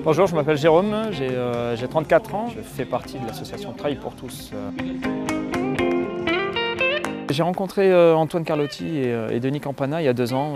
Bonjour, je m'appelle Jérôme, j'ai 34 ans, je fais partie de l'association Trail pour tous. J'ai rencontré Antoine Carlotti et Denis Campana il y a 2 ans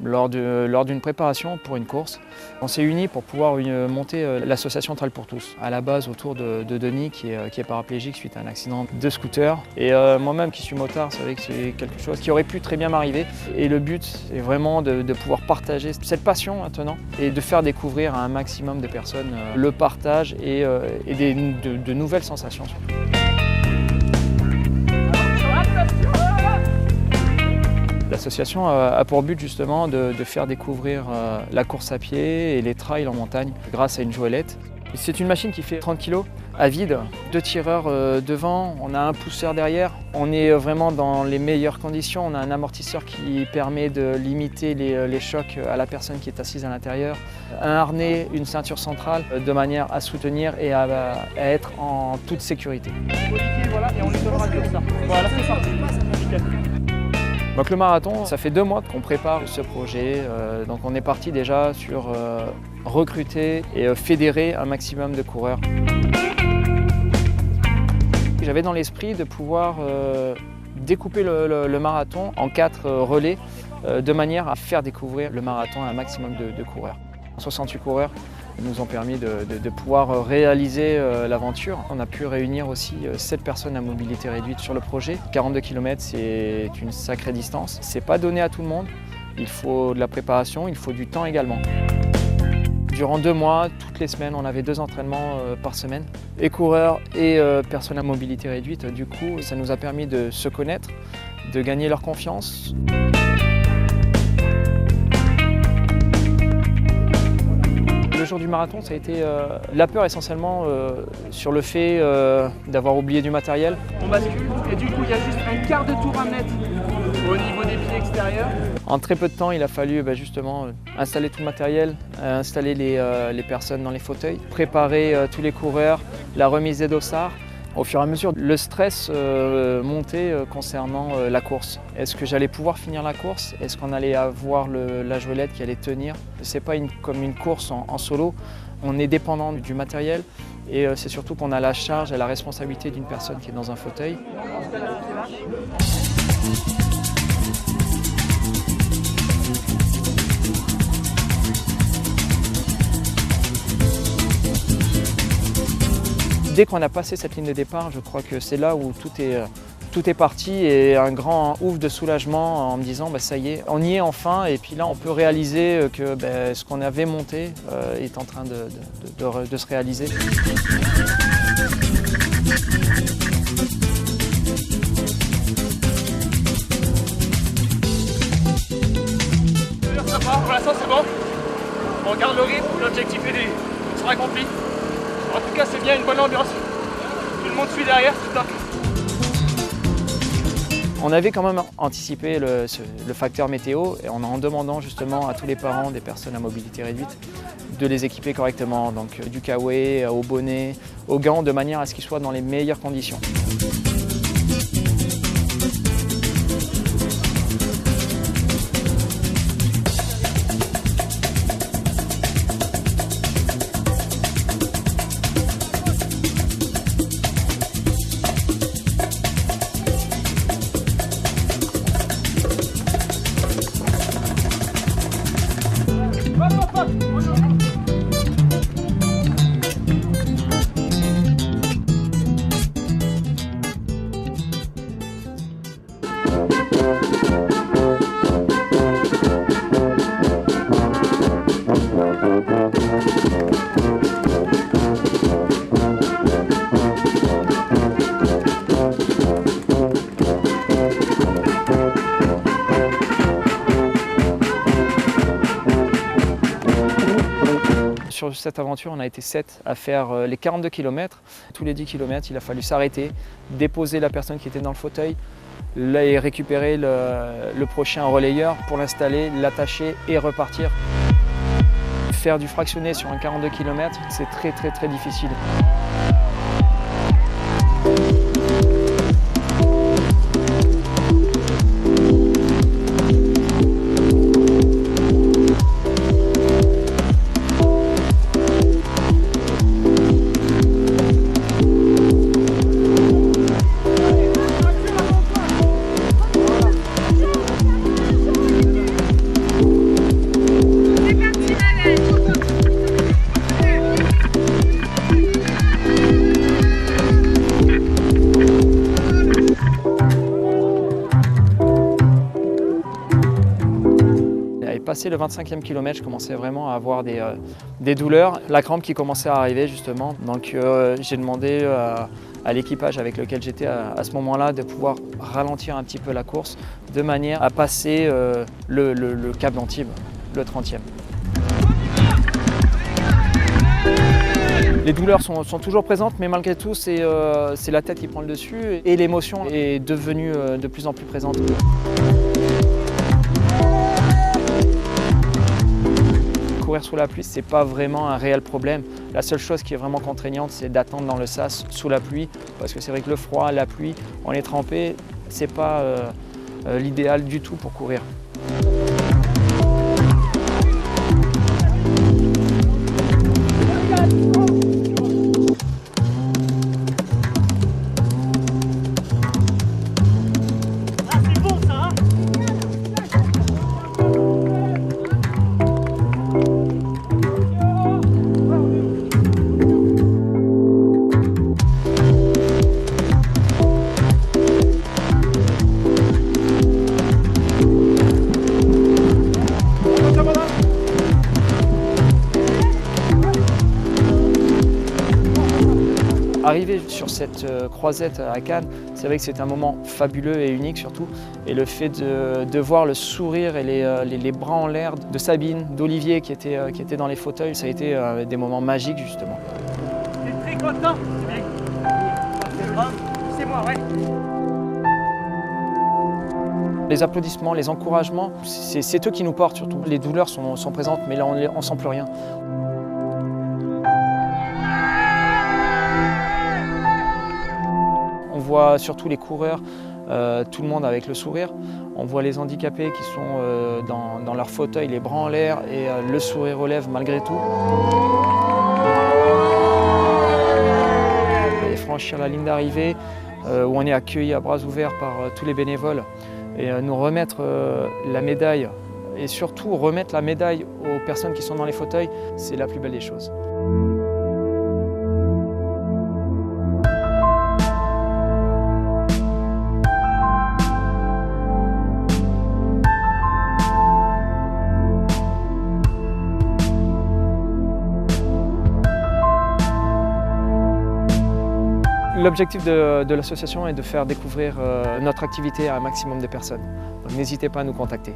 lors d'une préparation pour une course. On s'est unis pour pouvoir monter l'association Trail pour tous, à la base autour de Denis qui est paraplégique suite à un accident de scooter. Et moi-même qui suis motard, savais que c'est quelque chose qui aurait pu très bien m'arriver. Et le but est vraiment de pouvoir partager cette passion maintenant et de faire découvrir à un maximum de personnes le partage et de nouvelles sensations surtout. L'association a pour but justement de faire découvrir la course à pied et les trails en montagne grâce à une joëlette. C'est une machine qui fait 30 kg à vide, 2 tireurs devant, on a un pousseur derrière. On est vraiment dans les meilleures conditions, on a un amortisseur qui permet de limiter les chocs à la personne qui est assise à l'intérieur. Un harnais, une ceinture centrale de manière à soutenir et à être en toute sécurité. Voilà, et on lui donnera ça. Voilà, c'est ça. Donc le marathon, ça fait 2 mois qu'on prépare ce projet. Donc on est parti déjà sur recruter et fédérer un maximum de coureurs. J'avais dans l'esprit de pouvoir découper le marathon en 4 relais de manière à faire découvrir le marathon à un maximum de coureurs. 68 coureurs nous ont permis de pouvoir réaliser l'aventure. On a pu réunir aussi 7 personnes à mobilité réduite sur le projet. 42 km, c'est une sacrée distance. C'est pas donné à tout le monde. Il faut de la préparation, il faut du temps également. Durant 2 mois, toutes les semaines, on avait 2 entraînements par semaine. Et coureurs et personnes à mobilité réduite. Du coup, ça nous a permis de se connaître, de gagner leur confiance. Le jour du marathon, ça a été la peur essentiellement sur le fait d'avoir oublié du matériel. On bascule et du coup il y a juste un quart de tour à mettre au niveau des pieds extérieurs. En très peu de temps, il a fallu justement installer tout le matériel, installer les personnes dans les fauteuils, préparer tous les coureurs, la remise des dossards. Au fur et à mesure, le stress montait concernant la course. Est-ce que j'allais pouvoir finir la course? Est-ce qu'on allait avoir la joëlette qui allait tenir? Ce n'est pas comme une course en solo. On est dépendant du matériel et c'est surtout qu'on a la charge et la responsabilité d'une personne qui est dans un fauteuil. Dès qu'on a passé cette ligne de départ, je crois que c'est là où tout est parti et un grand ouf de soulagement en me disant ça y est, on y est enfin et puis là on peut réaliser que ce qu'on avait monté est en train de se réaliser. Ça part, pour l'instant c'est bon. On regarde le rythme, l'objectif sera accompli. En tout cas, c'est bien, une bonne ambiance. Tout le monde suit derrière, c'est top. On avait quand même anticipé le facteur météo en demandant justement à tous les parents des personnes à mobilité réduite de les équiper correctement, donc du kawaii au bonnet, aux gants, de manière à ce qu'ils soient dans les meilleures conditions. Sur cette aventure, on a été 7 à faire les 42 km. Tous les 10 km, il a fallu s'arrêter, déposer la personne qui était dans le fauteuil, et récupérer le prochain relayeur pour l'installer, l'attacher et repartir. Faire du fractionné sur un 42 km, c'est très difficile. passé le 25e kilomètre, je commençais vraiment à avoir des douleurs, la crampe qui commençait à arriver justement. Donc j'ai demandé à l'équipage avec lequel j'étais à ce moment-là de pouvoir ralentir un petit peu la course de manière à passer le cap d'Antibes, le 30e. Les douleurs sont toujours présentes, mais malgré tout, c'est la tête qui prend le dessus et l'émotion est devenue de plus en plus présente. Courir sous la pluie, c'est pas vraiment un réel problème. La seule chose qui est vraiment contraignante, c'est d'attendre dans le sas sous la pluie, parce que c'est vrai que le froid, la pluie, on est trempé, c'est pas l'idéal du tout pour courir. Arriver sur cette croisette à Cannes, c'est vrai que c'est un moment fabuleux et unique surtout. Et le fait de voir le sourire et les bras en l'air de Sabine, d'Olivier qui étaient dans les fauteuils, ça a été des moments magiques justement. T'es très content? C'est moi, ouais. Les applaudissements, les encouragements, c'est eux qui nous portent surtout. Les douleurs sont présentes, mais là on ne sent plus rien. On voit surtout les coureurs, tout le monde avec le sourire. On voit les handicapés qui sont dans leur fauteuil, les bras en l'air et le sourire aux lèvres malgré tout. Et franchir la ligne d'arrivée où on est accueilli à bras ouverts par tous les bénévoles et nous remettre la médaille et surtout remettre la médaille aux personnes qui sont dans les fauteuils, c'est la plus belle des choses. L'objectif de l'association est de faire découvrir notre activité à un maximum de personnes. Donc n'hésitez pas à nous contacter.